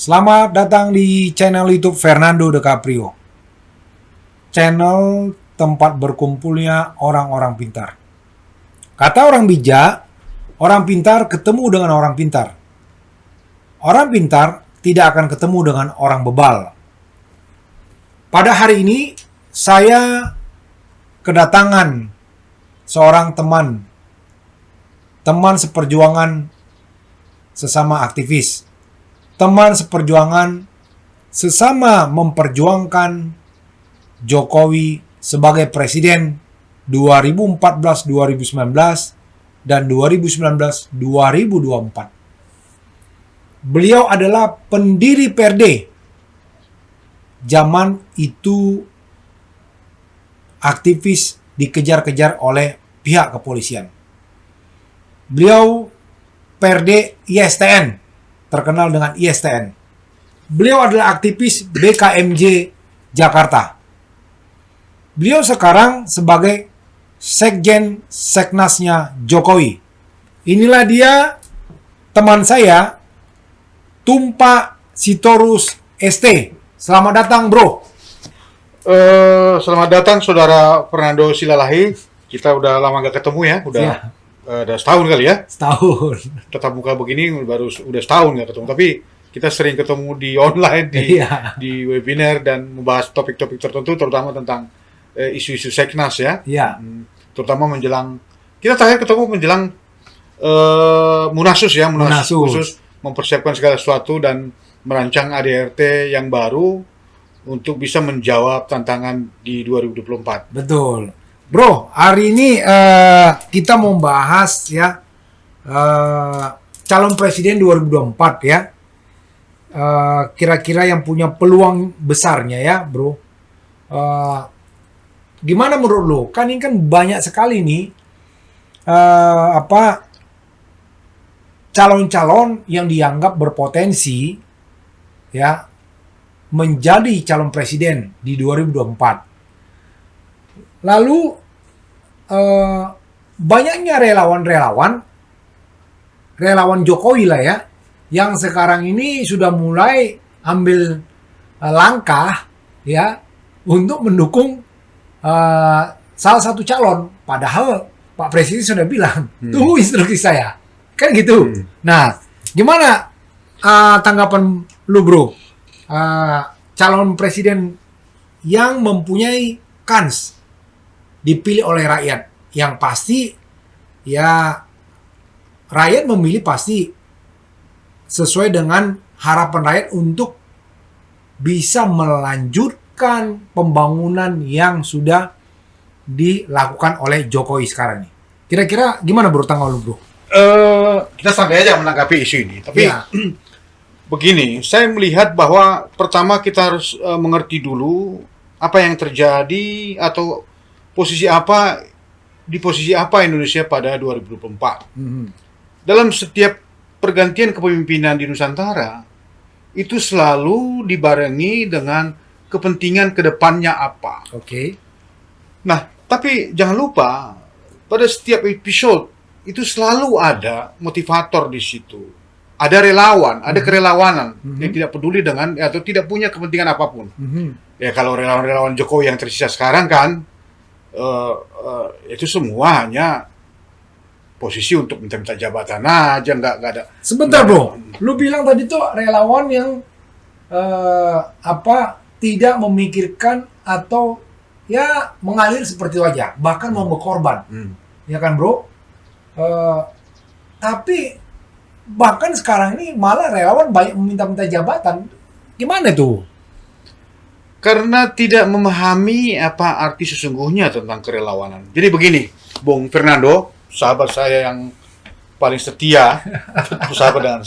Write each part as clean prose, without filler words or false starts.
Selamat datang di channel YouTube Fernando De Caprio. Channel tempat berkumpulnya orang-orang pintar. Kata orang bijak, orang pintar ketemu dengan orang pintar. Orang pintar tidak akan ketemu dengan orang bebal. Pada hari ini, saya kedatangan seorang teman seperjuangan sesama aktivis. Teman seperjuangan sesama memperjuangkan Jokowi sebagai presiden 2014-2019 dan 2019-2024. Beliau adalah pendiri PERDE. Zaman itu aktivis dikejar-kejar oleh pihak kepolisian. Beliau PERDE ISTN, terkenal dengan ISTN. Beliau adalah aktivis BKMJ Jakarta. Beliau sekarang sebagai Sekjen Seknasnya Jokowi. Inilah dia teman saya, Tumpak Sitorus ST. Selamat datang, bro. Selamat datang saudara Fernando Silalahi. Kita udah lama gak ketemu ya, udah setahun kali ya. Setahun. Tetap muka begini udah setahun gak ketemu. Tapi kita sering ketemu di online, di webinar dan membahas topik-topik tertentu, terutama tentang isu-isu Seknas ya. Iya. Terutama menjelang, kita terakhir ketemu menjelang Munasus ya, Munasus khusus mempersiapkan segala sesuatu dan merancang ADRT yang baru untuk bisa menjawab tantangan di 2024. Betul. Bro, hari ini kita mau bahas ya calon presiden 2024 ya. Kira-kira yang punya peluang besarnya ya, bro. Gimana menurut lo? Kan ini kan banyak sekali nih calon-calon yang dianggap berpotensi ya menjadi calon presiden di 2024. Lalu banyaknya relawan Jokowi lah ya, yang sekarang ini sudah mulai ambil langkah ya untuk mendukung salah satu calon. Padahal Pak Presiden sudah bilang, tunggu instruksi saya. Kan gitu. Nah, gimana tanggapan lu, bro? Calon presiden yang mempunyai kans dipilih oleh rakyat, yang pasti ya rakyat memilih pasti sesuai dengan harapan rakyat untuk bisa melanjutkan pembangunan yang sudah dilakukan oleh Jokowi sekarang ini. Kira-kira gimana, bro, tanggapan lu, bro? Kita santai aja menanggapi isu ini, tapi begini, saya melihat bahwa pertama kita harus mengerti dulu apa yang terjadi atau di posisi apa Indonesia pada 2024. Dalam setiap pergantian kepemimpinan di Nusantara itu selalu dibarengi dengan kepentingan kedepannya apa. Oke. Nah, tapi jangan lupa pada setiap episode itu selalu ada motivator di situ. Ada relawan, ada kerelawanan yang tidak peduli dengan atau tidak punya kepentingan apapun. Ya kalau relawan-relawan Jokowi yang tersisa sekarang kan itu semua hanya posisi untuk minta-minta jabatan aja, nggak ada. Sebentar, bro. Lu bilang tadi tuh relawan yang tidak memikirkan atau ya mengalir seperti itu aja, bahkan mau berkorban. Ya kan, bro? Tapi bahkan sekarang ini malah relawan banyak meminta-minta jabatan. Gimana tuh? Karena tidak memahami apa arti sesungguhnya tentang kerelawanan. Jadi begini, Bung Fernando, sahabat saya yang paling setia, sahabat dengan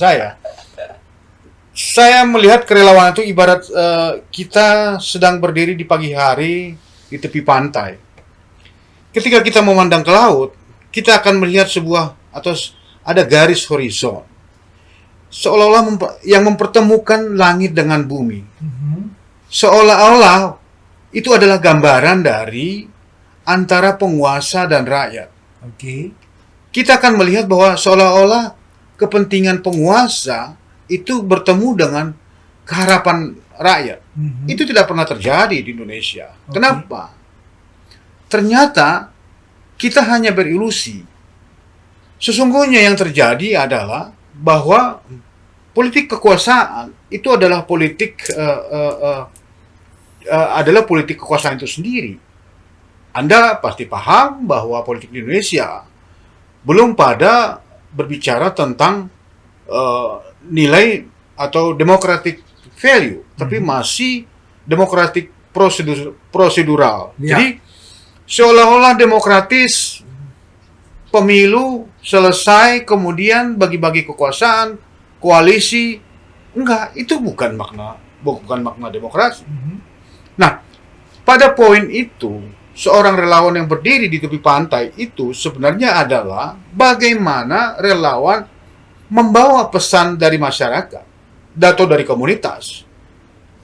saya melihat kerelawanan itu ibarat kita sedang berdiri di pagi hari di tepi pantai. Ketika kita memandang ke laut, kita akan melihat ada garis horizon, seolah-olah yang mempertemukan langit dengan bumi. Seolah-olah itu adalah gambaran dari antara penguasa dan rakyat. Kita akan melihat bahwa seolah-olah kepentingan penguasa itu bertemu dengan keharapan rakyat. Mhm. Itu tidak pernah terjadi di Indonesia. Oke. Kenapa? Ternyata kita hanya berilusi. Sesungguhnya yang terjadi adalah bahwa politik kekuasaan itu adalah politik kekuasaan itu sendiri. Anda pasti paham bahwa politik di Indonesia belum pada berbicara tentang nilai atau democratic value, tapi masih democratic prosedural. Ya. Jadi seolah-olah demokratis, pemilu selesai, kemudian bagi-bagi kekuasaan, koalisi. Enggak, itu bukan makna demokrasi. Mhm. Nah, pada poin itu, seorang relawan yang berdiri di tepi pantai itu sebenarnya adalah bagaimana relawan membawa pesan dari masyarakat atau dari komunitas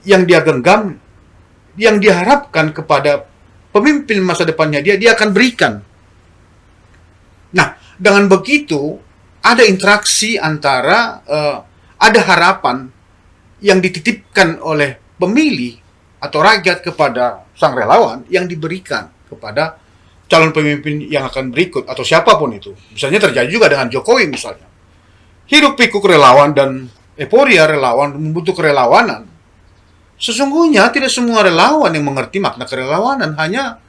yang dia genggam, yang diharapkan kepada pemimpin masa depannya dia akan berikan. Nah, dengan begitu ada interaksi antara ada harapan yang dititipkan oleh pemilih atau rakyat kepada sang relawan yang diberikan kepada calon pemimpin yang akan berikut atau siapapun itu. Misalnya terjadi juga dengan Jokowi misalnya. Hiruk pikuk relawan dan euforia relawan membentuk kerelawanan. Sesungguhnya tidak semua relawan yang mengerti makna kerelawanan, hanya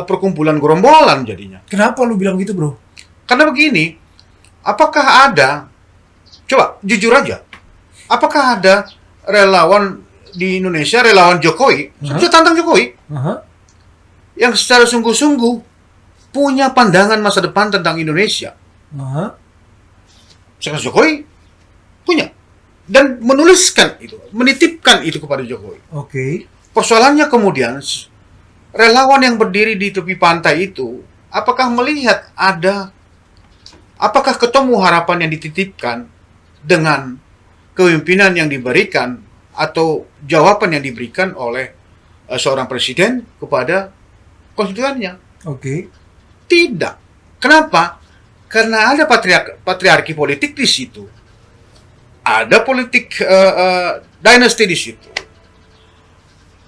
perkumpulan gerombolan jadinya. Kenapa lu bilang gitu, bro? Karena begini, apakah ada, coba jujur aja, apakah ada relawan di Indonesia, relawan Jokowi, saya bisa tantang Jokowi, Aha. yang secara sungguh-sungguh punya pandangan masa depan tentang Indonesia. Aha. Sekarang Jokowi punya. Dan menuliskan itu, menitipkan itu kepada Jokowi. Oke. Persoalannya kemudian, relawan yang berdiri di tepi pantai itu, apakah melihat apakah ketemu harapan yang dititipkan dengan kepemimpinan yang diberikan atau jawaban yang diberikan oleh seorang presiden kepada konstituennya? Oke. Tidak. Kenapa? Karena ada patriarki politik di situ. Ada politik dinasti di situ.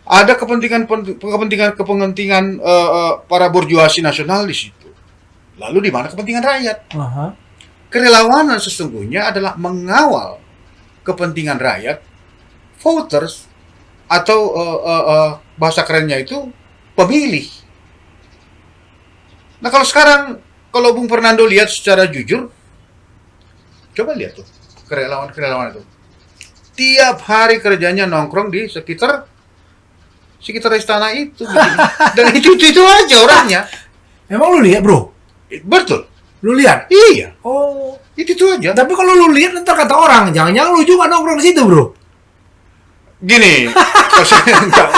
Ada kepentingan para borjuasi nasional di situ. Lalu di mana kepentingan rakyat? Aha. Kerelawanan sesungguhnya adalah mengawal kepentingan rakyat, voters, atau bahasa kerennya itu pemilih. Nah kalau Bung Fernando lihat secara jujur, coba lihat tuh kerelawan itu. Tiap hari kerjanya nongkrong di sekitar istana itu, gitu. Dan itu aja orangnya. Emang lu lihat, bro? Betul. Lu lihat? Iya. Oh. Itu aja. Tapi kalau lu lihat ntar kata orang, jangan-jangan lu juga nongkrong di situ, bro. Gini,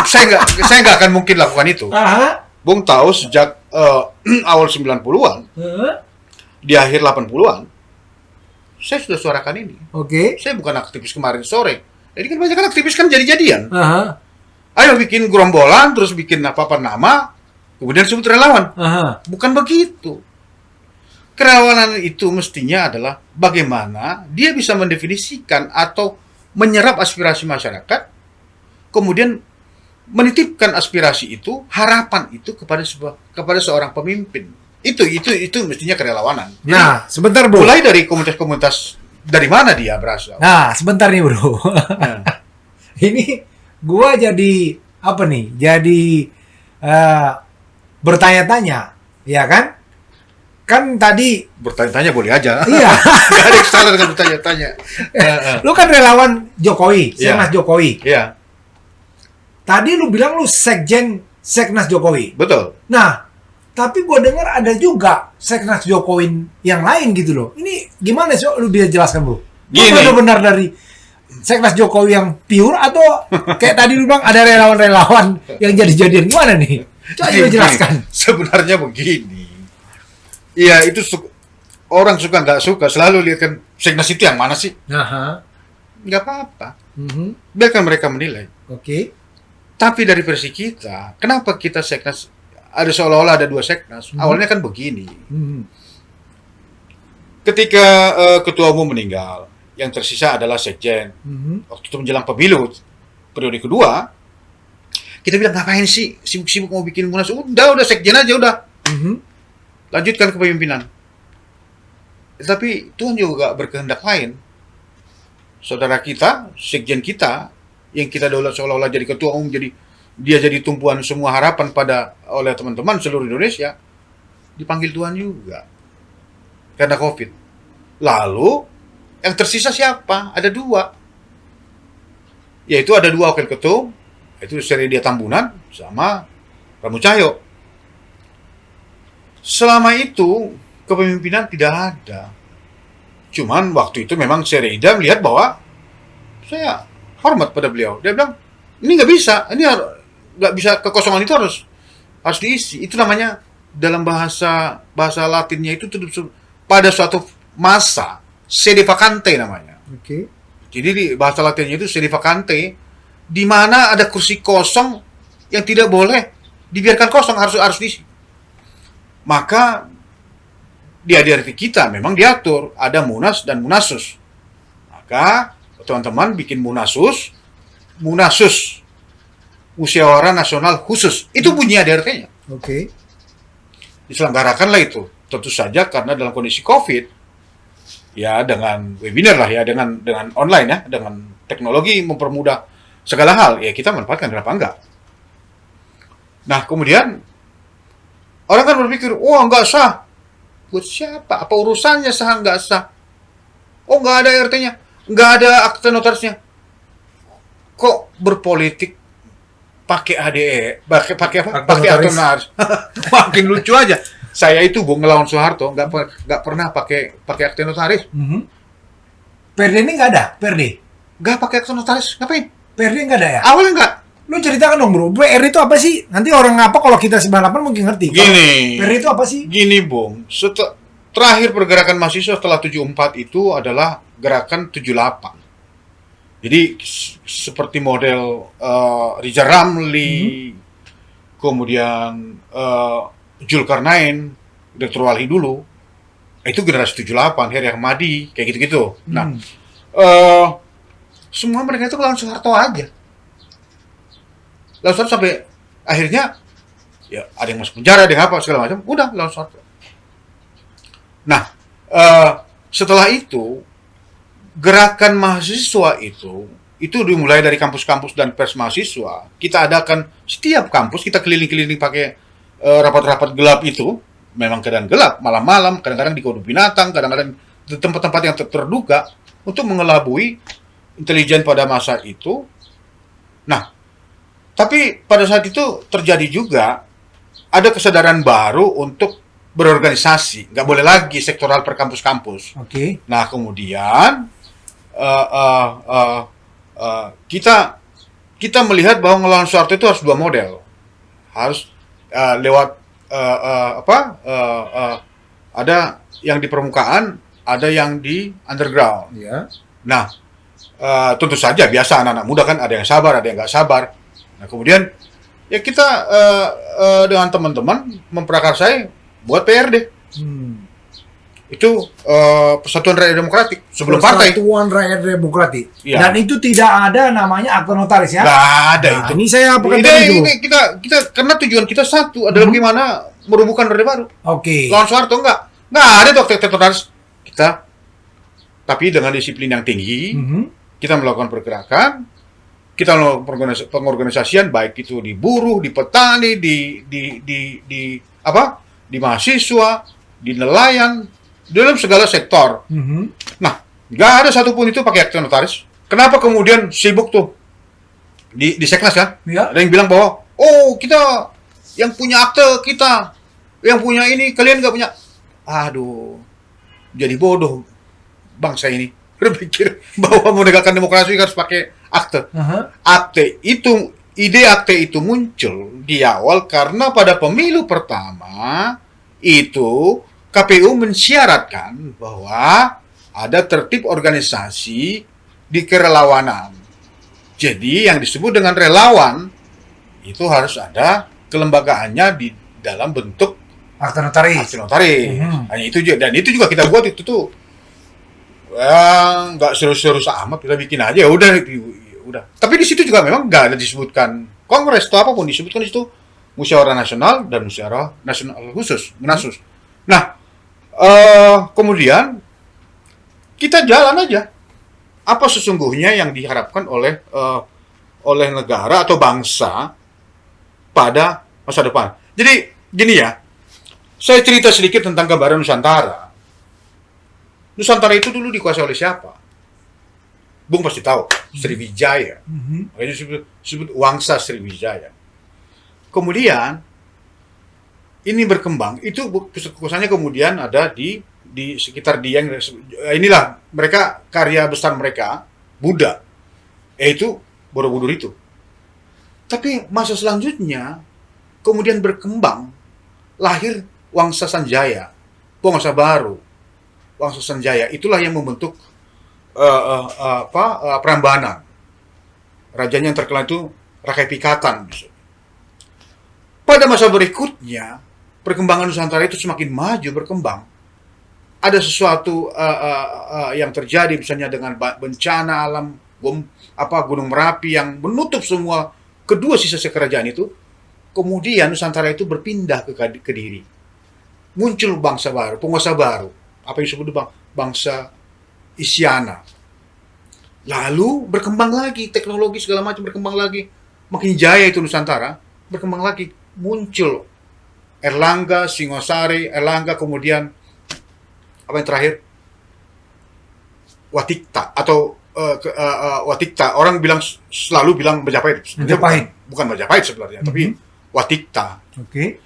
saya nggak akan mungkin lakukan itu. Aha. Bung tahu sejak awal 90-an, di akhir 80-an, saya sudah suarakan ini. Oke. Saya bukan aktivis kemarin sore. Jadi kan banyak kan aktivis kan jadi-jadian. Aha. Ayo bikin gerombolan, terus bikin apa nama, kemudian sebut relawan. Aha. Bukan begitu. Kerelawanan itu mestinya adalah bagaimana dia bisa mendefinisikan atau menyerap aspirasi masyarakat, kemudian menitipkan aspirasi itu, harapan itu kepada seorang pemimpin. Itu mestinya kerelawanan. Nah, sebentar, bro. Mulai dari komunitas-komunitas dari mana dia berasal. Nah, sebentar nih, bro. Nah, Ini gua jadi apa nih? Jadi bertanya-tanya, ya kan? Kan tadi bertanya-tanya boleh aja. iya, Gak ada yang salah dengan bertanya-tanya. lu kan relawan Jokowi, Iya. Seknas Jokowi. Iya, Tadi lu bilang lu sekjen Seknas Jokowi. betul. Nah, tapi gua dengar ada juga Seknas Jokowi yang lain gitu loh. Ini gimana sih? Lu bisa jelaskan, bro? Gini. Lu benar dari Seknas Jokowi yang pure atau kayak tadi lu bilang ada relawan-relawan yang jadi-jadian, gimana nih? Coba lu jelaskan. Sebenarnya begini. Iya, itu orang suka nggak suka selalu lihat kan Seknas itu yang mana sih? Aha. Nggak apa-apa. Mhm. Biarkan mereka menilai. Oke. Tapi dari versi kita, kenapa kita Seknas ada seolah-olah ada dua Seknas? Awalnya kan begini. Mhm. Ketika ketua umum meninggal, yang tersisa adalah sekjen. Mhm. Waktu itu menjelang pemilu periode kedua, kita bilang ngapain sih sibuk-sibuk mau bikin munas? Udah sekjen aja udah. Mhm. Lanjutkan ke pemimpinan. Tapi Tuhan juga berkehendak lain. Saudara kita, sekjen kita, yang kita daulat seolah-olah jadi ketua umum, dia jadi tumpuan semua harapan oleh teman-teman seluruh Indonesia, dipanggil Tuhan juga karena COVID. Lalu yang tersisa siapa? Ada dua, yaitu ada dua wakil ketua, yaitu Seredia Tambunan sama Pramu Cahyo. Selama itu kepemimpinan tidak ada. Cuman waktu itu memang Sereida melihat bahwa saya hormat pada beliau. Dia bilang, ini nggak bisa, nggak bisa, kekosongan itu harus diisi. Itu namanya dalam bahasa Latinnya itu pada suatu masa sede vacante namanya. Oke. Jadi di bahasa Latinnya itu sede vacante, di mana ada kursi kosong yang tidak boleh dibiarkan kosong, harus diisi. Maka di ADRT kita memang diatur ada Munas dan Munasus. Maka teman-teman bikin Munasus Musyawarah Nasional Khusus. Itu bunyi ADRT-nya. Oke. Diselenggarakanlah itu. Tentu saja karena dalam kondisi COVID, ya dengan webinar lah ya, dengan online ya, dengan teknologi mempermudah segala hal, ya kita manfaatkan, kenapa enggak? Nah, kemudian orang kan berpikir, oh nggak sah. Buat siapa? Apa urusannya sah nggak sah? Oh nggak ada RT-nya, nggak ada akte notarisnya. Kok berpolitik pakai ADE, pakai apa? Pakai akte notaris. Makin lucu aja. Saya itu Bung ngelawan Soeharto nggak pernah pakai akte notaris. Mhm. PRD ini nggak ada, PRD. Nggak pakai akte notaris, ngapain? PRD nggak ada ya? Awalnya nggak. Lu ceritakan dong bro, PRD itu apa sih? Nanti orang ngapa kalau kita 98 mungkin ngerti. Gini. PRD itu apa sih? Gini Bung, terakhir pergerakan mahasiswa setelah 74 itu adalah gerakan 78. Jadi seperti model Rizal Ramli, kemudian Zulkarnain, Dr. Walhi dulu, itu generasi 78, Heri Ahmadi, kayak gitu-gitu. Nah, semua mereka itu lawan Soeharto aja. Lawan Soeharto sampai akhirnya ya ada yang masuk penjara, ada yang apa segala macam, udah lawan Soeharto. Nah, setelah itu gerakan mahasiswa itu dimulai dari kampus-kampus dan pers mahasiswa. Kita adakan setiap kampus, kita keliling-keliling pakai rapat-rapat gelap itu, memang keadaan gelap, malam-malam, kadang-kadang di kebun binatang, kadang-kadang di tempat-tempat yang terduga untuk mengelabui intelijen pada masa itu. Nah, tapi pada saat itu terjadi juga ada kesadaran baru untuk berorganisasi, nggak boleh lagi sektoral per kampus-kampus. Oke. Nah, kemudian kita melihat bahwa ngelawan Soeharto itu harus dua model, harus lewat ada yang di permukaan, ada yang di underground. Ya. Nah, tentu saja biasa anak-anak muda kan ada yang sabar, ada yang nggak sabar. Nah, kemudian ya kita dengan teman-teman memprakarsai buat PRD. Itu Persatuan Rakyat Demokratik sebelum partai. Persatuan Rakyat Demokratik. Ya. Dan itu tidak ada namanya akte notaris ya? Nggak ada Nah, itu. ini saya bukan Ini kita karena tujuan kita satu adalah bagaimana merubuhkan Orde Baru. Oke. Lawan Soeharto nggak ada tuh akte notaris kita. Tapi dengan disiplin yang tinggi, kita melakukan pergerakan, kita melakukan pengorganisasian baik itu di buruh, di petani, di mahasiswa, di nelayan, dalam segala sektor. Nah, nggak ada satupun itu pakai akte notaris. Kenapa kemudian sibuk tuh di Seknas kan? Ya. Ada yang bilang bahwa, oh kita yang punya akte kita, yang punya ini kalian nggak punya. Aduh, jadi bodoh bangsa ini berpikir bahwa menegakkan demokrasi harus pakai akte. Ide akte itu muncul di awal karena pada pemilu pertama itu KPU mensyaratkan bahwa ada tertib organisasi di kerelawanan. Jadi yang disebut dengan relawan itu harus ada kelembagaannya di dalam bentuk Akte notaris. akte notaris. Hanya itu juga, dan itu juga kita buat itu tuh nggak serius-serius amat, kita bikin aja, ya udah, udah. Tapi di situ juga memang nggak ada disebutkan kongres atau apapun, disebutkan di situ musyawarah nasional dan musyawarah nasional khusus, Munasus. Nah, kemudian kita jalan aja. Apa sesungguhnya yang diharapkan oleh negara atau bangsa pada masa depan. Jadi gini ya, saya cerita sedikit tentang gambaran Nusantara. Nusantara itu dulu dikuasai oleh siapa? Bung pasti tahu, Sriwijaya. Makanya disebut Wangsa Sriwijaya. Kemudian ini berkembang, itu pusat kekuasaannya kemudian ada di sekitar Dieng. Inilah mereka, karya besar mereka, Buddha, yaitu Borobudur itu. Tapi masa selanjutnya kemudian berkembang, lahir Wangsa Sanjaya, penguasa baru. Wangsa Sanjaya itulah yang membentuk Prambanan. Rajanya yang terkenal itu Rakai Pikatan. Pada masa berikutnya, perkembangan Nusantara itu semakin maju berkembang. Ada sesuatu yang terjadi misalnya dengan bencana alam, Gunung Merapi yang menutup semua kedua sisa kerajaan itu. Kemudian Nusantara itu berpindah ke Kediri. Muncul bangsa baru, penguasa baru. Apa yang disebut bangsa Isyana. Lalu berkembang lagi, teknologi segala macam berkembang lagi. Makin jaya itu Nusantara, berkembang lagi. Muncul Erlangga, Singosari, kemudian apa yang terakhir? Watikta atau Watikta. Orang selalu bilang Majapahit. Majapahit. Bukan Majapahit sebenarnya, tapi Watikta. Oke.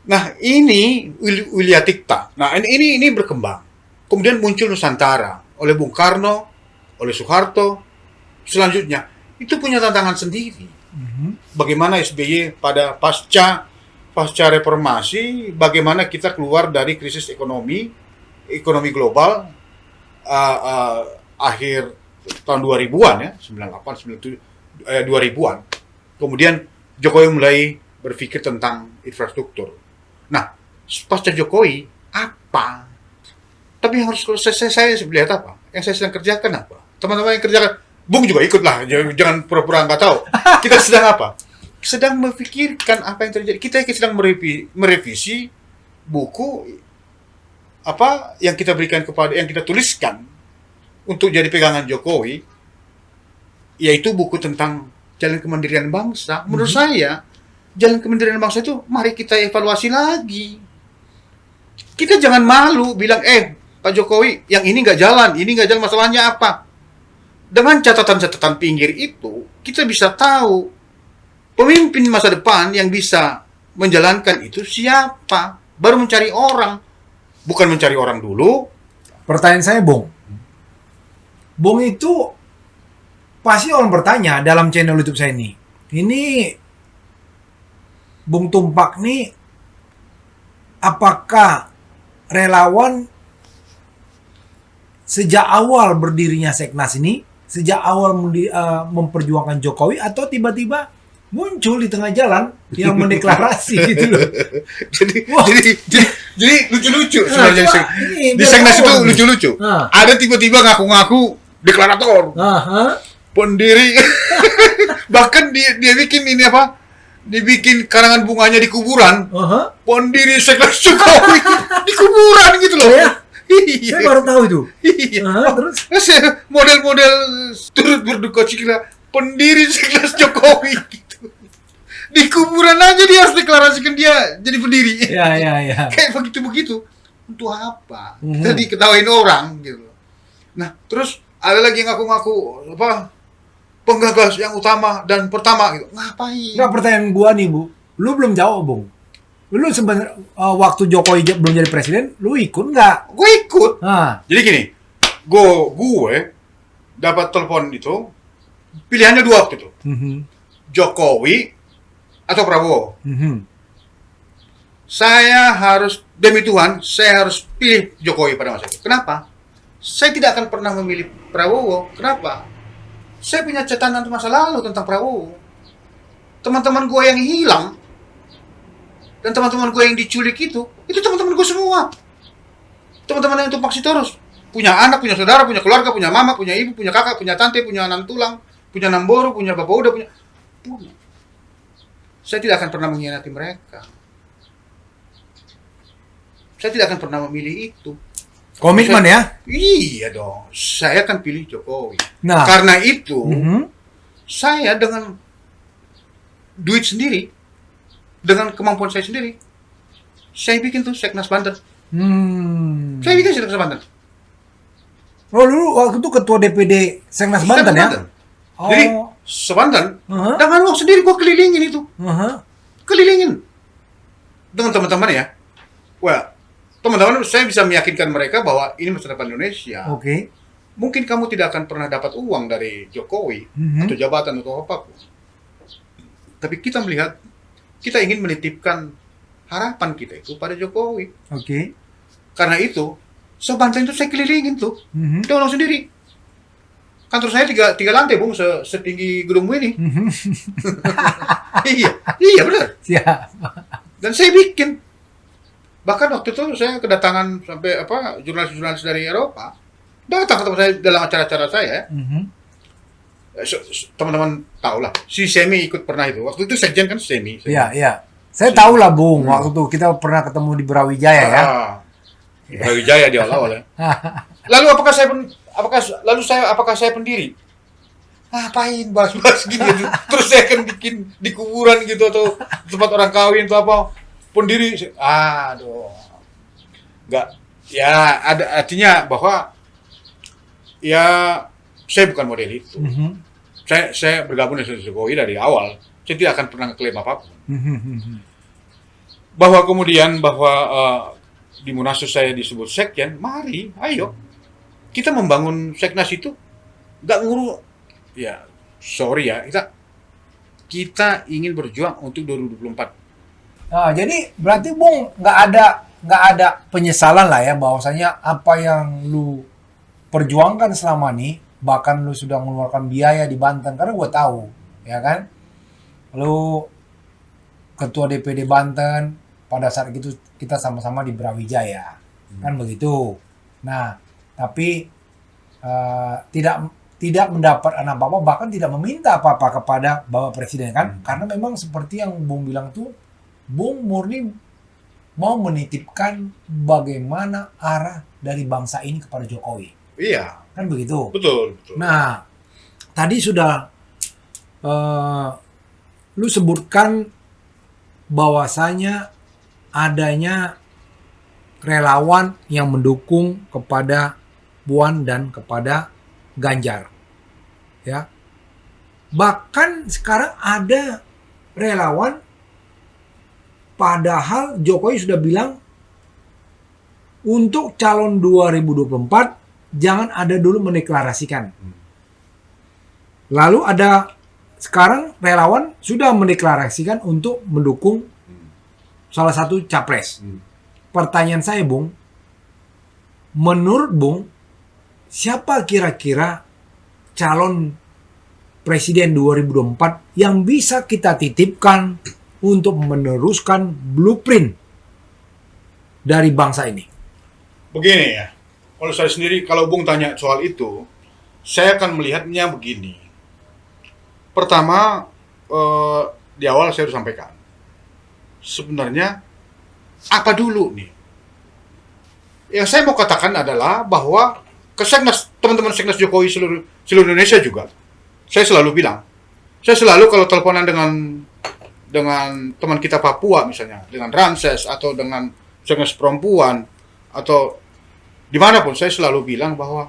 Nah ini Wilyatikta. Nah ini berkembang. Kemudian muncul Nusantara oleh Bung Karno, oleh Soeharto. Selanjutnya itu punya tantangan sendiri. Bagaimana SBY pada pasca reformasi, bagaimana kita keluar dari krisis ekonomi global akhir tahun 2000-an ya, 98, 97, 2000-an. Kemudian Jokowi mulai berpikir tentang infrastruktur. Nah, pasca Jokowi apa? Tapi yang harus saya lihat apa? Yang saya sedang kerjakan apa? Teman-teman yang kerjakan, Bung juga ikutlah, jangan pura-pura nggak tahu. Kita sedang apa? Sedang memikirkan apa yang terjadi. Kita sedang merevisi buku apa yang kita berikan yang kita tuliskan untuk jadi pegangan Jokowi, yaitu buku tentang jalan kemandirian bangsa. Menurut saya, jalan kemandirian bangsa itu mari kita evaluasi lagi. Kita jangan malu bilang, Pak Jokowi, yang ini nggak jalan, masalahnya apa? Dengan catatan-catatan pinggir itu, kita bisa tahu pemimpin masa depan yang bisa menjalankan itu siapa. Baru mencari orang. Bukan mencari orang dulu. Pertanyaan saya, Bung itu pasti orang bertanya dalam channel YouTube saya ini Bung Tumpak nih, apakah relawan sejak awal berdirinya Seknas ini, sejak awal memperjuangkan Jokowi, atau tiba-tiba muncul di tengah jalan yang mendeklarasi gitu loh. Jadi lucu-lucu sebenarnya. Di Seknas itu lucu-lucu. Ada tiba-tiba ngaku-ngaku deklarator. Pendiri. Bahkan dia bikin ini apa? Dibikin karangan bunganya di kuburan. Pendiri Seknas Jokowi di kuburan gitu loh. Saya baru tahu itu. Terus model-model turut berduka cita pendiri Seknas Jokowi gitu. Di kuburan aja dia harus deklarasikan dia jadi pendiri. Iya. Kayak begitu-begitu. Untuk apa? Jadi ketawain orang gitu. Nah, terus ada lagi yang ngaku-ngaku apa? Penggagas yang utama dan pertama gitu. Ngapain? Nah, pertanyaan gua nih, Bu. Lu belum jawab, Bung. Lu sebenarnya waktu Jokowi belum jadi presiden, lu ikut nggak? Gue ikut. Jadi gini, gue dapat telepon itu, pilihannya dua waktu itu. Jokowi atau Prabowo. Saya harus, demi Tuhan, saya harus pilih Jokowi pada masa itu. Kenapa? Saya tidak akan pernah memilih Prabowo. Kenapa? Saya punya catatan masa lalu tentang Prabowo. Teman-teman gue yang hilang dan teman-teman gue yang diculik itu teman-teman gue semua. Teman-teman yang Tumpak Sitorus, punya anak, punya saudara, punya keluarga, punya mama, punya ibu, punya kakak, punya tante, punya anak tulang, punya namboro, punya bapak udah, punya. Saya tidak akan pernah mengkhianati mereka. Saya tidak akan pernah memilih itu. Komitmen ya? Iya dong, saya akan pilih Jokowi. Nah. Karena itu, Mhm. saya dengan duit sendiri, dengan kemampuan saya sendiri, saya bikin tuh Seknas Banten. Saya bikin Seknas Banten. Oh, dulu waktu itu ketua DPD Seknas Banten ya? Oh. Jadi, sebanten, Uh-huh. dengan uang sendiri gua kelilingin itu. Uh-huh. Kelilingin. Dengan teman-teman ya. Wah, teman-teman, saya bisa meyakinkan mereka bahwa ini masa depan Indonesia. Oke. Mungkin kamu tidak akan pernah dapat uang dari Jokowi atau jabatan atau apapun. Tapi kita melihat, kita ingin menitipkan harapan kita itu pada Jokowi. Oke. Karena itu, sebanten itu saya kelilingin tuh. Dia orang sendiri. Kantor saya tiga lantai, Bung, setinggi gedung ini. Iya benar. Siap. Dan saya bikin. Bahkan waktu itu saya kedatangan sampai jurnalis-jurnalis dari Eropa datang ke tempat saya dalam acara-acara saya. Teman-teman tahu lah, si Semi ikut pernah itu. Waktu itu sekjen kan Semi. Iya, iya. Saya tahu lah, Bung. Waktu itu kita pernah ketemu di Brawijaya ya. Di Brawijaya di awal ya. Lalu apakah saya pendiri? Ngapain bahas-bahas gini gitu. Terus saya akan bikin di kuburan gitu atau tempat orang kawin atau apa. Pendiri, aduh. Enggak. Ya, ada artinya bahwa ya saya bukan model itu. Saya bergabung dengan Jokowi dari awal. Saya tidak akan pernah ngeklaim apapun. Bahwa kemudian di Munaslup saya disebut sekjen, mari, ayo. Kita membangun Seknas itu nggak ngurus, ya sorry ya, kita ingin berjuang untuk 2024. Nah, jadi berarti Bung nggak ada penyesalan lah ya bahwasanya apa yang lu perjuangkan selama ini, bahkan lu sudah mengeluarkan biaya di Banten karena gue tahu, ya kan? Lu ketua DPD Banten pada saat itu kita sama-sama di Brawijaya, kan begitu. Nah, tapi tidak mendapat apa-apa, bahkan tidak meminta apa-apa kepada Bapak Presiden kan, karena memang seperti yang Bung bilang tuh, Bung murni mau menitipkan bagaimana arah dari bangsa ini kepada Jokowi. Iya. Kan begitu. Betul. Nah, tadi sudah lu sebutkan bahwasanya adanya relawan yang mendukung kepada Puan dan kepada Ganjar. Ya. Bahkan sekarang ada relawan padahal Jokowi sudah bilang untuk calon 2024 jangan ada dulu mendeklarasikan. Lalu ada sekarang relawan sudah mendeklarasikan untuk mendukung salah satu capres. Pertanyaan saya, Bung, menurut Bung, siapa kira-kira calon presiden 2024 yang bisa kita titipkan untuk meneruskan blueprint dari bangsa ini? Begini ya, kalau saya sendiri, kalau Bung tanya soal itu, saya akan melihatnya begini. Pertama, di awal saya sudah sampaikan, sebenarnya apa dulu nih? Yang saya mau katakan adalah bahwa teman-teman Seknas Jokowi seluruh Indonesia juga, saya selalu bilang, saya selalu kalau teleponan dengan teman kita Papua misalnya, dengan Ramses atau dengan Seknas Perempuan atau dimanapun, saya selalu bilang bahwa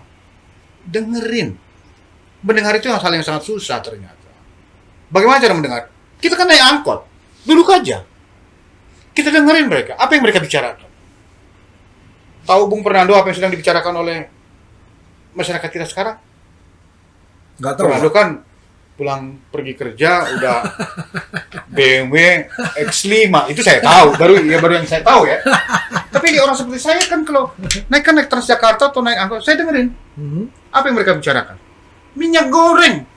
mendengar itu hal yang sangat susah ternyata. Bagaimana cara mendengar? Kita kan naik angkot, duduk aja, kita dengerin mereka, apa yang mereka bicarakan. Tahu Bung Fernando apa yang sedang dibicarakan oleh masyarakat kita sekarang? Nggak tahu. Fernando kan pulang pergi kerja udah BMW X5, itu saya tahu, baru yang saya tahu ya. Tapi orang seperti saya kan kalau naik Transjakarta atau naik angkot, saya dengerin apa yang mereka bicarakan. Minyak goreng.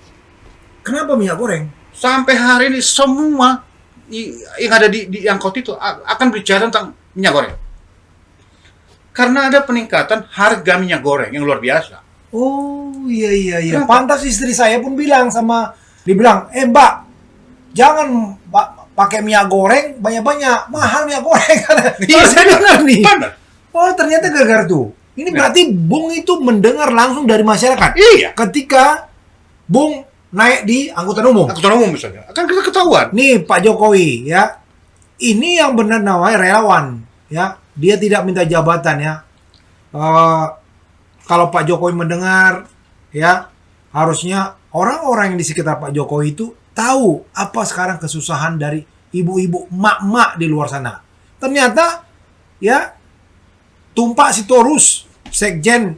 Kenapa minyak goreng? Sampai hari ini semua yang ada di angkot itu akan bicara tentang minyak goreng. Karena ada peningkatan harga minyak goreng yang luar biasa. Oh iya. Kenapa? Pantas istri saya pun bilang dibilang, Mbak, jangan pakai minyak goreng banyak-banyak, mahal minyak goreng. Iya, Saya dengar nih. Benar. Oh ternyata gara-gara tuh. Ini berarti Bung itu mendengar langsung dari masyarakat. Iya. Ketika Bung naik di angkutan umum. Angkutan umum misalnya. Kan kita ketahuan. Nih Pak Jokowi ya. Ini yang benar namanya relawan ya. Dia tidak minta jabatan ya. Kalau Pak Jokowi mendengar ya, harusnya orang-orang yang di sekitar Pak Jokowi itu tahu apa sekarang kesusahan dari ibu-ibu, mak-mak di luar sana. Ternyata ya Tumpak Sitorus, Sekjen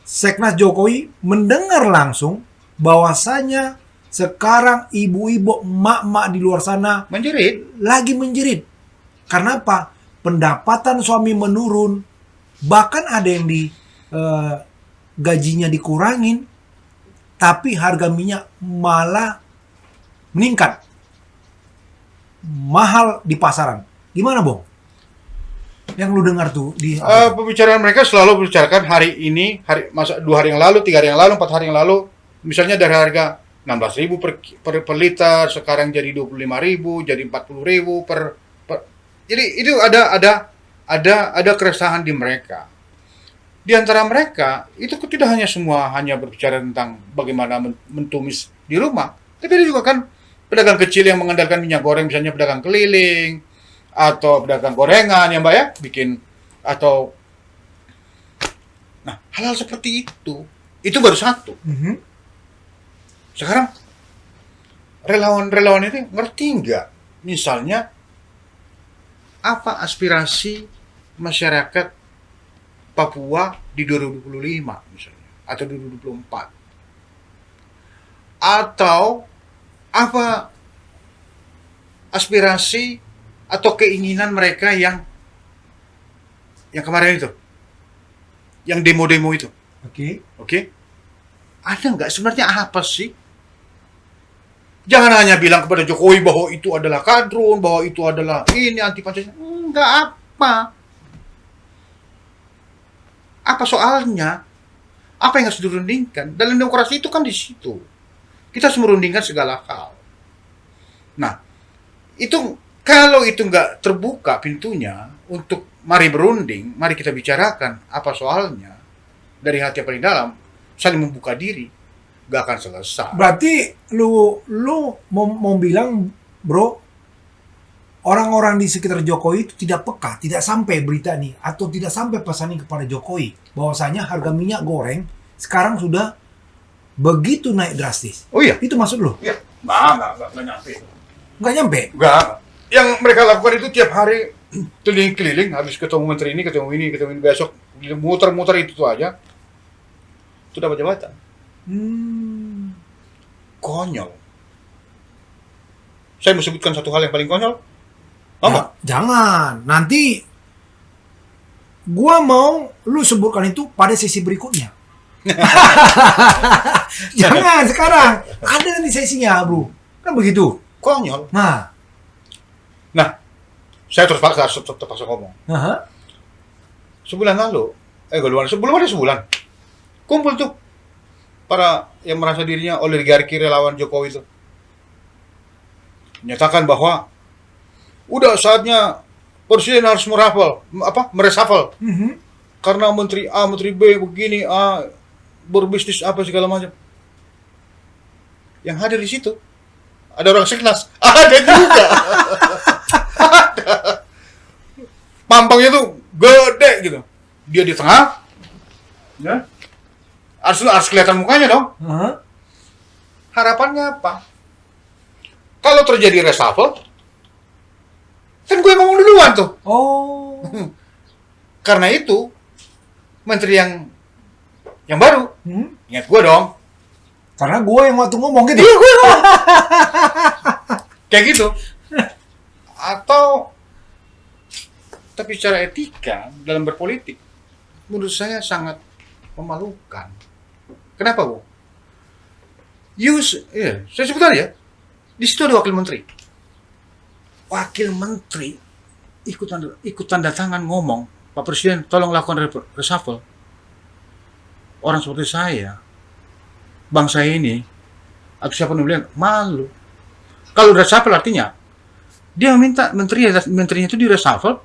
Seknas Jokowi mendengar langsung bahwasanya sekarang ibu-ibu, mak-mak di luar sana Menjerit. lagi menjerit. Karena apa? Pendapatan suami menurun, bahkan ada yang gajinya dikurangin, tapi harga minyak malah meningkat, mahal di pasaran. Gimana, Bung? Yang lu dengar tuh di Pembicaraan mereka selalu membicarakan hari ini, 2 hari yang lalu, 3 hari yang lalu, 4 hari yang lalu, misalnya dari harga 16.000 per liter, sekarang jadi 25.000, jadi 40.000 per. Jadi itu ada keresahan di mereka. Di antara mereka itu tidak hanya semua hanya berbicara tentang bagaimana mentumis di rumah, tapi ada juga kan pedagang kecil yang mengandalkan minyak goreng, misalnya pedagang keliling atau pedagang gorengan ya Mbak ya, bikin atau hal-hal seperti itu baru satu. Sekarang relawan-relawan itu ngerti nggak misalnya apa aspirasi masyarakat Papua di 2025 misalnya atau 2024, atau apa aspirasi atau keinginan mereka yang kemarin itu, yang demo-demo itu. Oke? Ada nggak sebenarnya apa sih? Jangan hanya bilang kepada Jokowi bahwa itu adalah kadrun, bahwa itu adalah ini anti Pancasila. Enggak apa. Apa soalnya? Apa yang harus dirundingkan? Dalam demokrasi itu kan di situ. Kita harus merundingkan segala hal. Nah, itu kalau itu nggak terbuka pintunya untuk mari berunding, mari kita bicarakan apa soalnya dari hati yang paling dalam, saling membuka diri, nggak akan selesai. Berarti lu mau bilang, bro, orang-orang di sekitar Jokowi itu tidak peka, tidak sampai berita nih atau tidak sampai pesan ini kepada Jokowi bahwasanya harga minyak goreng sekarang sudah begitu naik drastis. Oh iya, Itu maksud lu? iya, nggak nyampe. Nggak nyampe? Nggak. Yang mereka lakukan itu tiap hari keliling-keliling, habis ketemu menteri ini, ketemu ini, besok muter-muter itu tuh aja. Itu dapat jabatan. Konyol. Saya mau sebutkan satu hal yang paling konyol. Apa? Jangan. Nanti gua mau lu sebutkan itu pada sesi berikutnya. Jangan sekarang. Ada nanti sesinya, bro. Kan begitu. Konyol. Nah, saya terpaksa ngomong. Sebulan lalu, belum ada sebulan, kumpul tuh para yang merasa dirinya oligarki relawan Jokowi itu, menyatakan bahwa udah saatnya presiden harus mereshuffle, karena menteri A, menteri B begini, berbisnis apa segala macam. Yang hadir di situ ada orang Seknas, ada juga. Pampangnya tuh gede gitu, dia di tengah, ya. Harus kelihatan mukanya dong. Harapannya apa? Kalau terjadi reshuffle, kan gue ngomong duluan tuh. oh, Karena itu menteri yang baru, ingat gue dong. karena gue yang waktu ngomong gitu. Iya, gue ngomong. Kayak gitu. Atau tapi secara etika dalam berpolitik menurut saya sangat memalukan. Kenapa, Bu? Saya sebutkan ya. Di situ ada wakil menteri. Wakil menteri ikut tanda tangan ngomong Pak Presiden tolong lakukan reshuffle. Orang seperti saya, bangsa ini, atau siapa yang bilang malu. Kalau reshuffle artinya dia minta menterinya itu di reshuffle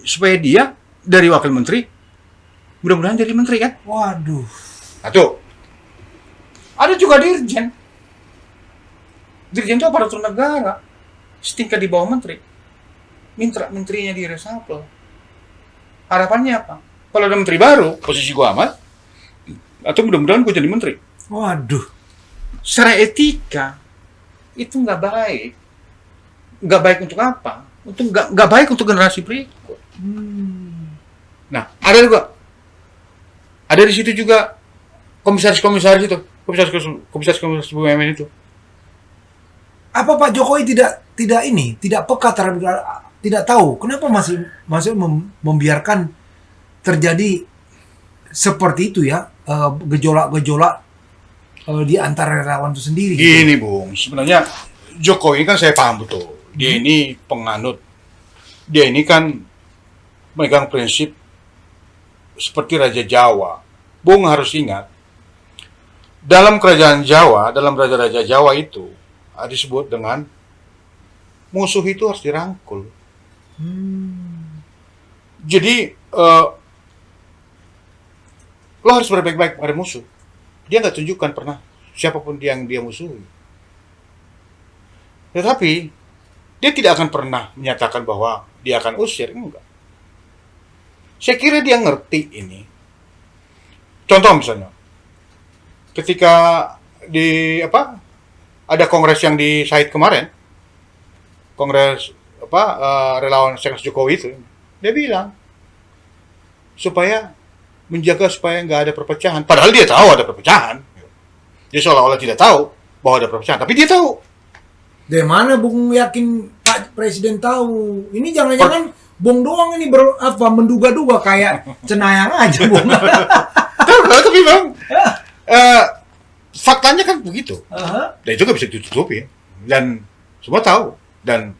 supaya dia dari wakil menteri mudah-mudahan jadi menteri kan? Waduh. Atau ada juga dirjen. Dirjen itu aparatur negara, setingkat di bawah menteri. Minta menterinya di reshuffle. Harapannya apa? Kalau ada menteri baru, posisi gua aman, atau mudah-mudahan gua jadi menteri. Waduh. Secara etika itu nggak baik. Nggak baik untuk apa? Untuk nggak baik untuk generasi berikut. Nah, ada di situ juga komisaris-komisaris itu, komisaris BUMN itu. Apa Pak Jokowi tidak peka terhadap, tidak tahu kenapa masih membiarkan terjadi seperti itu ya, gejolak-gejolak di antara relawan itu sendiri. Gini Bung, sebenarnya Jokowi kan saya paham betul. Dia ini penganut, dia ini kan memegang prinsip seperti Raja Jawa. Bung harus ingat, dalam kerajaan Jawa, dalam raja-raja Jawa itu disebut dengan musuh itu harus dirangkul. Jadi lo harus berbaik-baik pada musuh. Dia nggak tunjukkan pernah siapapun yang dia musuhi. Tetapi dia tidak akan pernah menyatakan bahwa dia akan usir, enggak. Saya kira dia ngerti ini. Contoh misalnya, ketika ada kongres yang di Said kemarin, kongres relawan Seks Jokowi itu, dia bilang supaya menjaga supaya nggak ada perpecahan. Padahal dia tahu ada perpecahan. Dia seolah-olah tidak tahu bahwa ada perpecahan, tapi dia tahu. Dari mana Bung yakin Pak Presiden tahu? Ini jangan-jangan Bung doang ini menduga-duga kayak cenayang aja Bung. Tapi Bang, faktanya kan begitu. Dan itu nggak bisa ditutupi. Dan semua tahu. Dan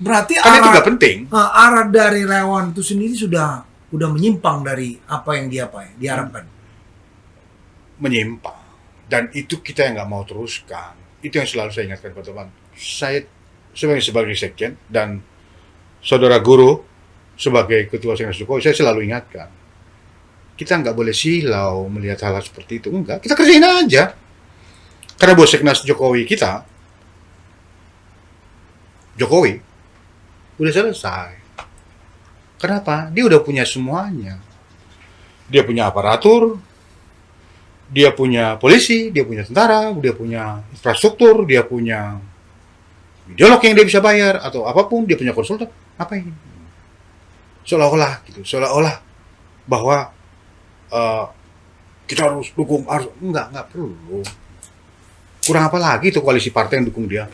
berarti kan itu nggak penting. Arah dari relawan itu sendiri sudah menyimpang dari apa yang diharapkan. Menyimpang. Dan itu kita yang nggak mau teruskan. Itu yang selalu saya ingatkan kepada teman. Saya sebagai sekjen dan saudara guru sebagai ketua Seknas Jokowi, saya selalu ingatkan. Kita nggak boleh silau melihat hal seperti itu. Enggak, kita kerjain aja. Karena bos Seknas Jokowi kita, Jokowi, udah selesai. Kenapa? Dia udah punya semuanya. Dia punya aparatur, dia punya polisi, dia punya tentara, dia punya infrastruktur, dia punya ideolog yang dia bisa bayar, atau apapun, dia punya konsultan. Ngapain? Seolah-olah gitu, seolah-olah bahwa kita harus dukung, enggak perlu. Kurang apa lagi itu koalisi partai yang dukung dia.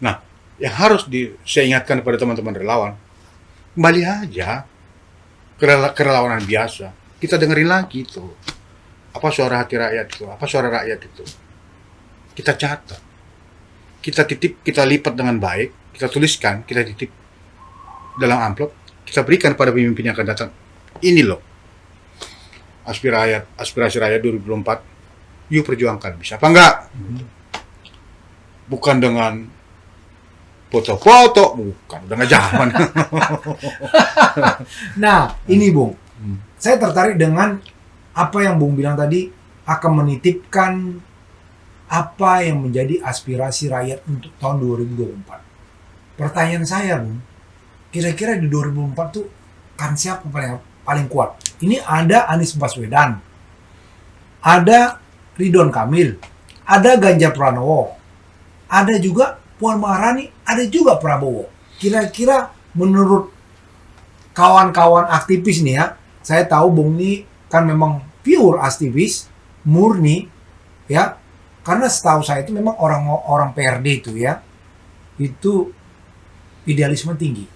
Nah, yang harus saya ingatkan kepada teman-teman relawan, kembali aja ke relawanan biasa. Kita dengerin lagi itu. Apa suara hati rakyat itu? Apa suara rakyat itu? Kita catat. Kita titip, kita lipat dengan baik, kita tuliskan, kita titip dalam amplop, kita berikan pada pemimpin yang akan datang. Ini loh. Aspirasi rakyat 2024. Yuk perjuangkan. Bisa apa enggak? Bukan dengan foto-foto, bukan. Udah nggak zaman. Nah, ini Bung. Saya tertarik dengan apa yang Bung bilang tadi, akan menitipkan apa yang menjadi aspirasi rakyat untuk tahun 2024. Pertanyaan saya, Bung, kira-kira di 2024 tuh kan siapa paling kuat? Ini ada Anies Baswedan, ada Ridwan Kamil, ada Ganjar Pranowo, ada juga Puan Maharani, ada juga Prabowo. Kira-kira menurut kawan-kawan aktivis nih ya, saya tahu Bung ini kan memang pure aktivis, murni, ya. Karena setahu saya itu memang orang PRD itu ya, itu idealisme tinggi,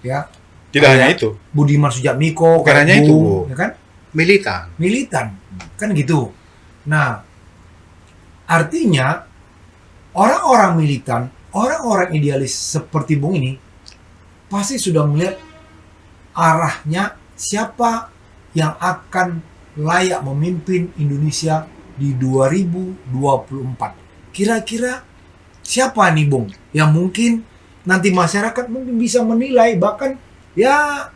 ya. Tidak hanya itu. Budiman Sujatmiko, bukan hanya itu, ya kan? Militan, kan gitu. Nah, artinya orang-orang militan, orang-orang idealis seperti Bung ini pasti sudah melihat arahnya siapa yang akan layak memimpin Indonesia di 2024. Kira-kira siapa nih Bung yang mungkin nanti masyarakat mungkin bisa menilai, bahkan ya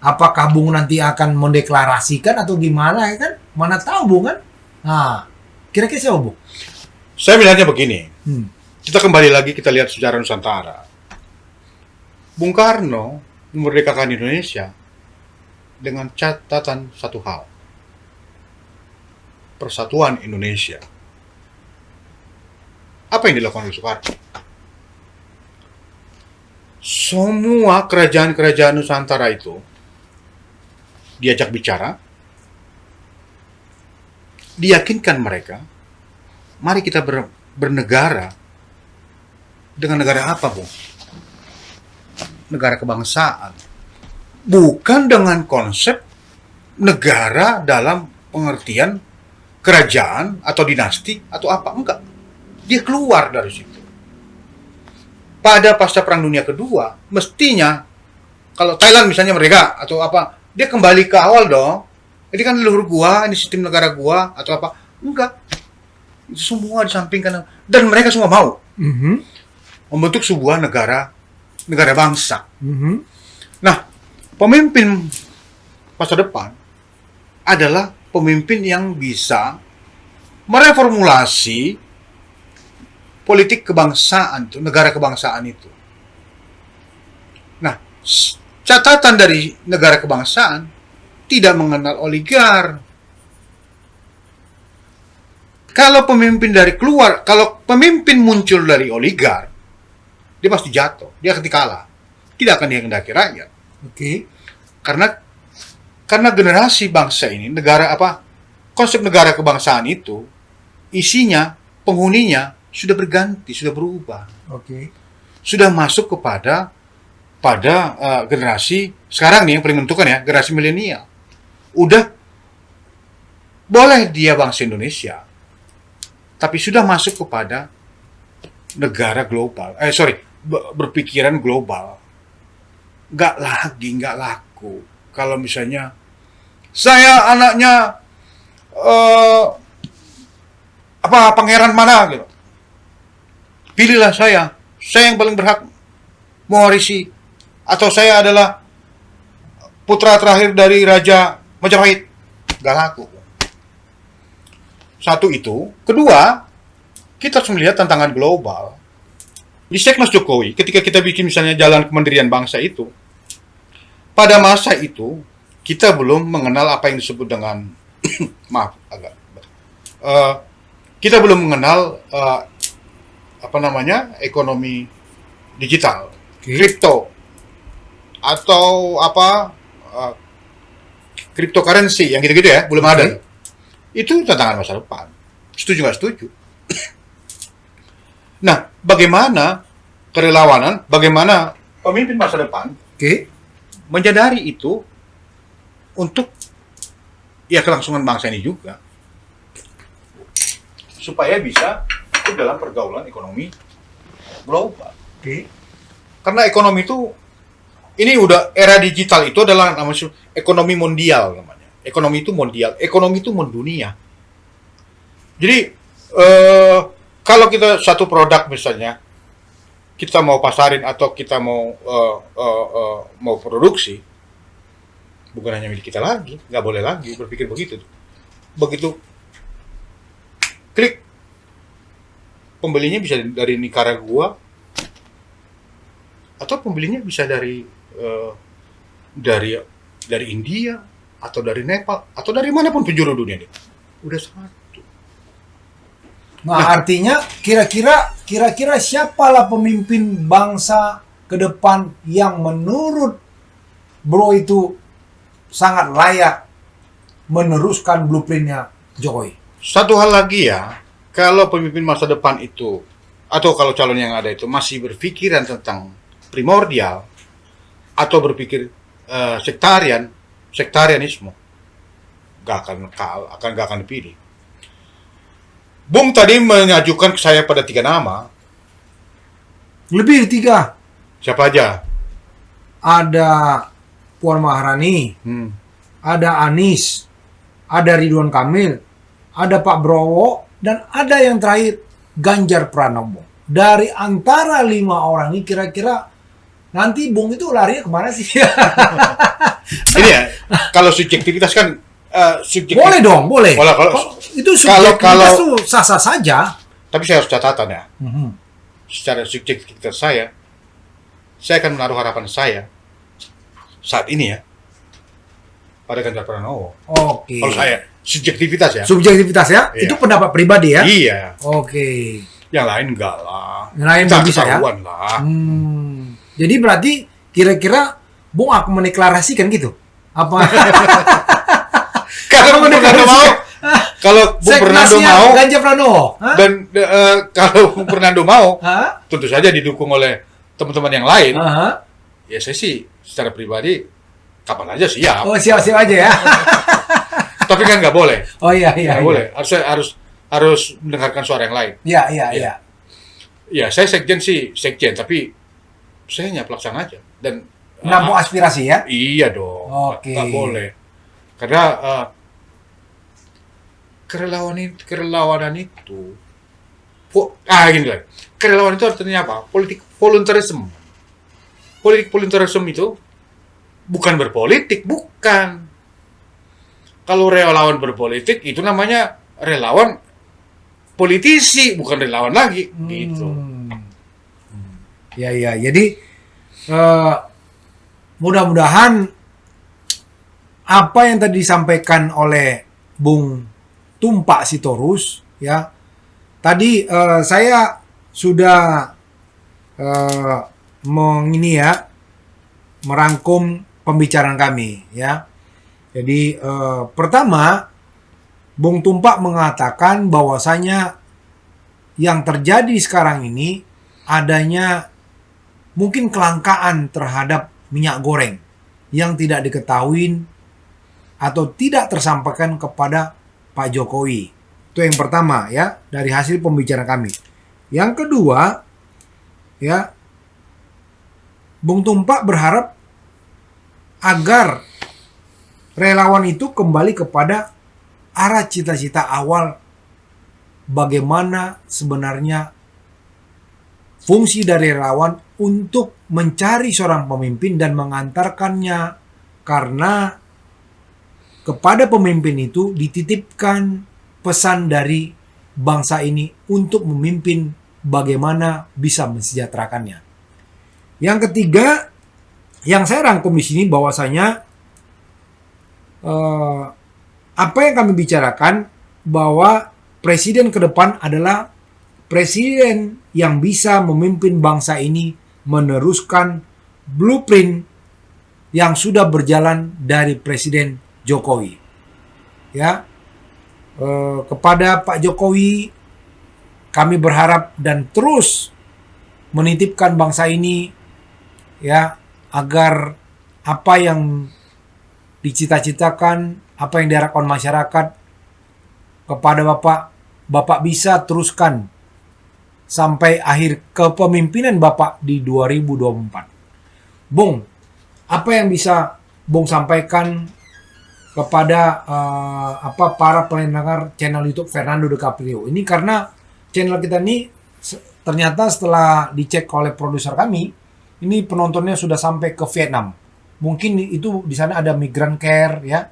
apakah Bung nanti akan mendeklarasikan atau gimana ya kan? Mana tahu Bung kan? Nah, kira-kira siapa Bung? Saya melihatnya begini. Kita kembali lagi kita lihat sejarah Nusantara. Bung Karno memerdekakan Indonesia dengan catatan satu hal. Persatuan Indonesia. Apa yang dilakukan oleh Soekarno? Semua kerajaan-kerajaan Nusantara itu diajak bicara, diyakinkan mereka, mari kita bernegara. Dengan negara apa, Bung? Negara kebangsaan. Bukan dengan konsep negara dalam pengertian kerajaan atau dinasti atau apa. Enggak. Dia keluar dari situ. Pada pasca Perang Dunia Kedua, mestinya kalau Thailand misalnya mereka atau apa, dia kembali ke awal dong. Ini kan leluhur gua, ini sistem negara gua atau apa. Enggak. Itu semua disampingkan dan mereka semua mau membentuk sebuah negara bangsa. Nah, pemimpin masa depan adalah pemimpin yang bisa mereformulasi politik kebangsaan itu, negara kebangsaan itu. Nah, catatan dari negara kebangsaan tidak mengenal oligar. Kalau pemimpin kalau pemimpin muncul dari oligar, dia pasti jatuh, dia akan kalah, tidak akan dikehendaki rakyat. Oke. Karena generasi bangsa ini, konsep negara kebangsaan itu, isinya, penghuninya sudah berganti, sudah berubah. Oke. Sudah masuk pada generasi sekarang nih yang paling menentukan ya, generasi milenial. Udah boleh dia bangsa Indonesia, tapi sudah masuk kepada negara global. Berpikiran global. Nggak laku. Kalau misalnya saya anaknya pangeran mana gitu. Pilihlah saya yang paling berhak mewarisi, atau saya adalah putra terakhir dari Raja Majapahit. Nggak laku. Satu itu. Kedua, kita harus melihat tantangan global. Di Seknas Jokowi, ketika kita bikin misalnya jalan kemandirian bangsa itu, pada masa itu, kita belum mengenal apa yang disebut dengan, kita belum mengenal, ekonomi digital, kripto, atau cryptocurrency, yang gitu-gitu ya, belum ada. Itu tantangan masa depan. Setuju nggak setuju? Nah, bagaimana kerelawanan, bagaimana pemimpin masa depan menyadari itu untuk kelangsungan bangsa ini juga, supaya bisa ikut dalam pergaulan ekonomi global. Karena ekonomi itu, ini udah era digital, itu adalah namanya ekonomi mondial namanya. Ekonomi itu mondial, ekonomi itu mendunia. Jadi kalau kita satu produk misalnya, kita mau pasarin atau kita mau produksi, bukan hanya milik kita lagi, nggak boleh lagi berpikir begitu. Begitu klik, pembelinya bisa dari Nicaragua, atau pembelinya bisa dari India, atau dari Nepal, atau dari manapun penjuru dunia ini. Udah satu. Nah, artinya kira-kira siapalah pemimpin bangsa ke depan yang menurut Bro itu sangat layak meneruskan blueprintnya Jokowi? Satu hal lagi ya, kalau pemimpin masa depan itu, atau kalau calon yang ada itu masih berpikiran tentang primordial, atau berpikir sektarianisme, gak akan dipilih. Bung tadi mengajukan ke saya pada 3 nama. Lebih 3. Siapa aja? Ada Puan Maharani, Hmm. ada Anies, ada Ridwan Kamil, ada Pak Browo, dan ada yang terakhir Ganjar Pranowo. Dari antara 5 orang ini kira-kira nanti Bung itu larinya kemana sih? Ini ya, kalau subjektivitas kan subjektif. Boleh dong, boleh. Kalau Itu subjektivitas kalau- tuh sah-sah saja. tapi saya harus catatan ya. Mhm. Secara subjektivitas saya akan menaruh harapan saya saat ini ya pada Ganjar Pranowo. Oke. Kalau saya subjektivitas ya. Subjektivitas ya? Iya. Itu pendapat pribadi ya? Iya. Oke. Yang lain enggak lah. Yang lain Kita belum bisa ya? ketahuan lah. Jadi berarti kira-kira Bung akan mendeklarasikan gitu? Apa? Kalau Bung Fernando mau, kalau Bung Fernando Seknasnya mau Ganjar Pranowo? Hah? dan kalau Bung Fernando mau, Hah? tentu saja didukung oleh teman-teman yang lain. Aha. Ya saya sih secara pribadi kapan aja siap. Oh, siap-siap aja ya. Tapi kan nggak boleh. Oh iya iya. Nggak iya. boleh. Harus mendengarkan suara yang lain. Iya iya Iya. iya. Ya saya sekjen sih sekjen, tapi saya hanya pelaksana aja. Dan Menampung aspirasi ya? iya dong. Oke. Nggak boleh. Karena kerelawanan itu gini lah. Kerelawanan itu artinya apa? Politik volunteerism. Politik volunteerism itu bukan berpolitik, bukan. Kalau relawan berpolitik itu namanya relawan politisi, bukan relawan lagi, gitu. Ya ya. Jadi mudah-mudahan apa yang tadi disampaikan oleh Bung Tumpak Sitorus ya. Tadi saya sudah merangkum pembicaraan kami ya. Jadi pertama Bung Tumpak mengatakan bahwasanya yang terjadi sekarang ini adanya mungkin kelangkaan terhadap minyak goreng yang tidak diketahui atau tidak tersampaikan kepada Pak Jokowi. Itu yang pertama ya dari hasil pembicaraan kami. Yang kedua ya Bung Tumpak berharap agar relawan itu kembali kepada arah cita-cita awal bagaimana sebenarnya fungsi dari relawan untuk mencari seorang pemimpin dan mengantarkannya, karena kepada pemimpin itu dititipkan pesan dari bangsa ini untuk memimpin bagaimana bisa mensejahterakannya. Yang ketiga, yang saya rangkum di sini bahwasanya apa yang kami bicarakan bahwa presiden ke depan adalah presiden yang bisa memimpin bangsa ini meneruskan blueprint yang sudah berjalan dari Presiden Jokowi. Ya, kepada Pak Jokowi kami berharap dan terus menitipkan bangsa ini ya agar apa yang dicita-citakan, apa yang diharapkan masyarakat kepada Bapak bisa teruskan sampai akhir kepemimpinan Bapak di 2024. Bung, apa yang bisa Bung sampaikan kepada para pendengar channel YouTube Fernando DiCaprio ini, karena channel kita ini ternyata setelah dicek oleh produser kami, ini penontonnya sudah sampai ke Vietnam. Mungkin itu di sana ada Migrant Care ya,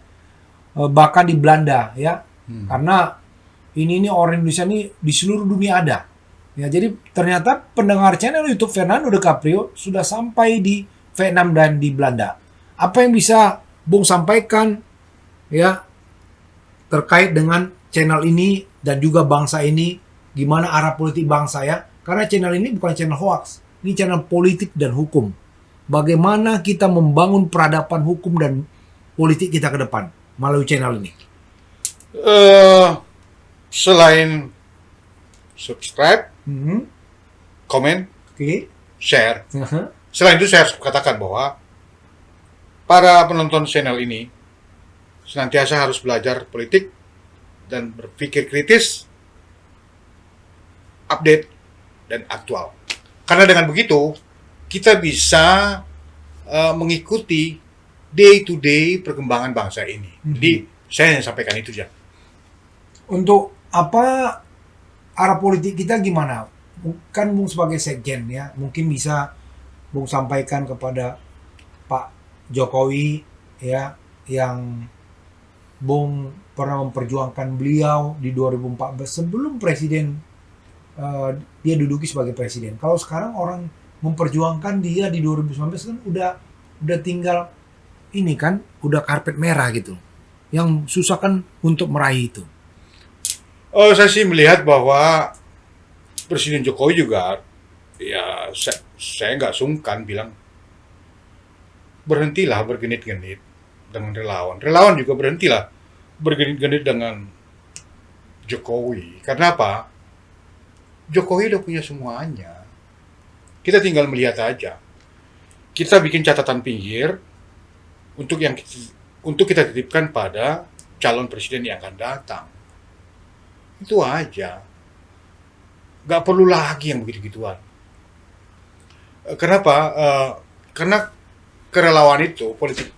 bahkan di Belanda ya, karena ini orang Indonesia ini di seluruh dunia ada. Ya, jadi ternyata pendengar channel YouTube Fernando DiCaprio sudah sampai di Vietnam dan di Belanda. Apa yang bisa Bung sampaikan ya terkait dengan channel ini dan juga bangsa ini, gimana arah politik bangsa ya? Karena channel ini bukan channel hoax, ini channel politik dan hukum. Bagaimana kita membangun peradaban hukum dan politik kita ke depan melalui channel ini? Selain subscribe, komen, Oke. share. Selain itu saya harus katakan bahwa para penonton channel ini senantiasa harus belajar politik dan berpikir kritis, update, dan aktual. Karena dengan begitu kita bisa mengikuti day to day perkembangan bangsa ini. Jadi saya yang sampaikan itu aja. Untuk apa arah politik kita gimana? Kan Bung sebagai sekjen ya, mungkin bisa Bung sampaikan kepada Pak Jokowi ya, yang Bung pernah memperjuangkan beliau di 2014 sebelum presiden dia duduki sebagai presiden. Kalau sekarang orang memperjuangkan dia di 2019 kan udah tinggal ini kan, udah karpet merah gitu. Yang susah kan untuk meraih itu. Oh, saya sih melihat bahwa Presiden Jokowi juga, ya saya nggak sungkan bilang berhentilah bergenit-genit dengan relawan. Relawan juga berhentilah bergenit-genit dengan Jokowi. Karena apa? Jokowi udah punya semuanya. Kita tinggal melihat aja. Kita bikin catatan pinggir untuk kita titipkan pada calon presiden yang akan datang. Itu aja. Nggak perlu lagi yang begitu-gituan. Kenapa? Karena kerelawan itu, politik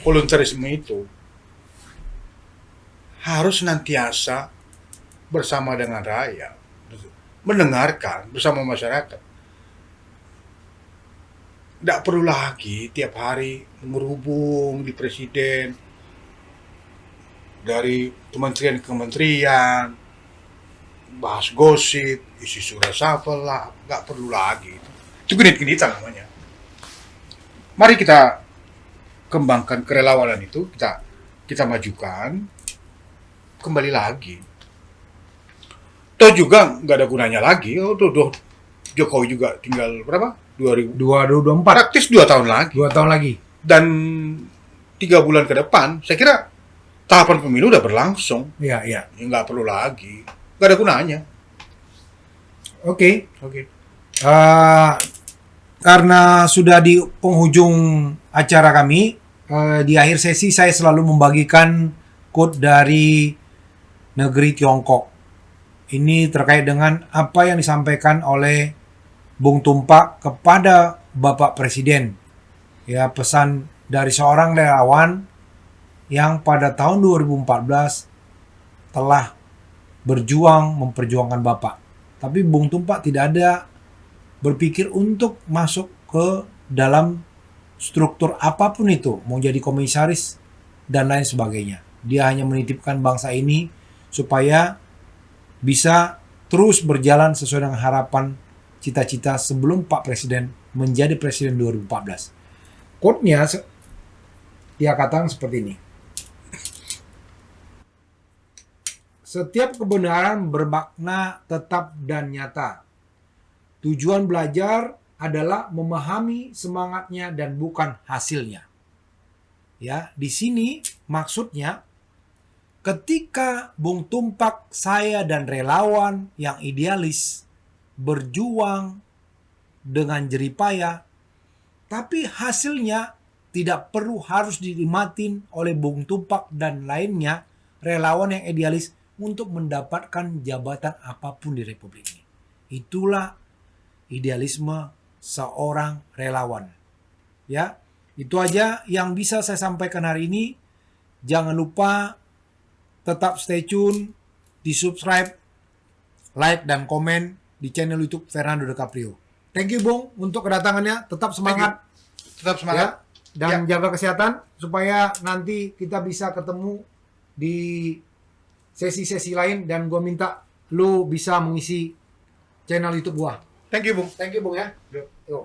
volunteerisme itu harus senantiasa bersama dengan rakyat, mendengarkan bersama masyarakat. Nggak perlu lagi tiap hari merhubung di presiden, dari kementerian ke kementerian, bahas gosip, isi surat reshuffle lah, nggak perlu lagi. Itu genit-genitan namanya. Mari kita kembangkan kerelawanan itu, kita majukan, kembali lagi. Toh juga nggak ada gunanya lagi. Jokowi juga tinggal berapa? 2024. Praktis 2 tahun lagi. 2 tahun lagi. Dan 3 bulan ke depan, saya kira tahapan pemilu udah berlangsung. Iya, iya. Nggak perlu lagi. Nggak ada gunanya. Oke. Oke. Karena sudah di penghujung acara kami, di akhir sesi saya selalu membagikan quote dari negeri Tiongkok. Ini terkait dengan apa yang disampaikan oleh Bung Tumpak kepada Bapak Presiden. Ya, pesan dari seorang relawan yang pada tahun 2014 telah berjuang memperjuangkan Bapak. Tapi Bung Tumpak tidak ada berpikir untuk masuk ke dalam struktur apapun itu, mau jadi komisaris dan lain sebagainya. Dia hanya menitipkan bangsa ini supaya bisa terus berjalan sesuai dengan harapan cita-cita sebelum Pak Presiden menjadi Presiden 2014. Quote-nya dia katakan seperti ini. Setiap kebenaran bermakna tetap dan nyata. Tujuan belajar adalah memahami semangatnya dan bukan hasilnya. Ya, di sini maksudnya ketika Bung Tumpak, saya dan relawan yang idealis berjuang dengan jeripayah, tapi hasilnya tidak perlu harus dinikmatin oleh Bung Tumpak dan lainnya relawan yang idealis untuk mendapatkan jabatan apapun di Republik ini. Itulah idealisme seorang relawan. Ya, itu aja yang bisa saya sampaikan hari ini. Jangan lupa tetap stay tune, di subscribe, like dan komen di channel YouTube Fernando De Caprio. Thank you Bung untuk kedatangannya. Tetap semangat. Tetap semangat. Ya, dan jaga kesehatan supaya nanti kita bisa ketemu di sesi-sesi lain, dan gue minta lu bisa mengisi channel YouTube gua. Thank you, Bung. Thank you Bung ya. Yuk.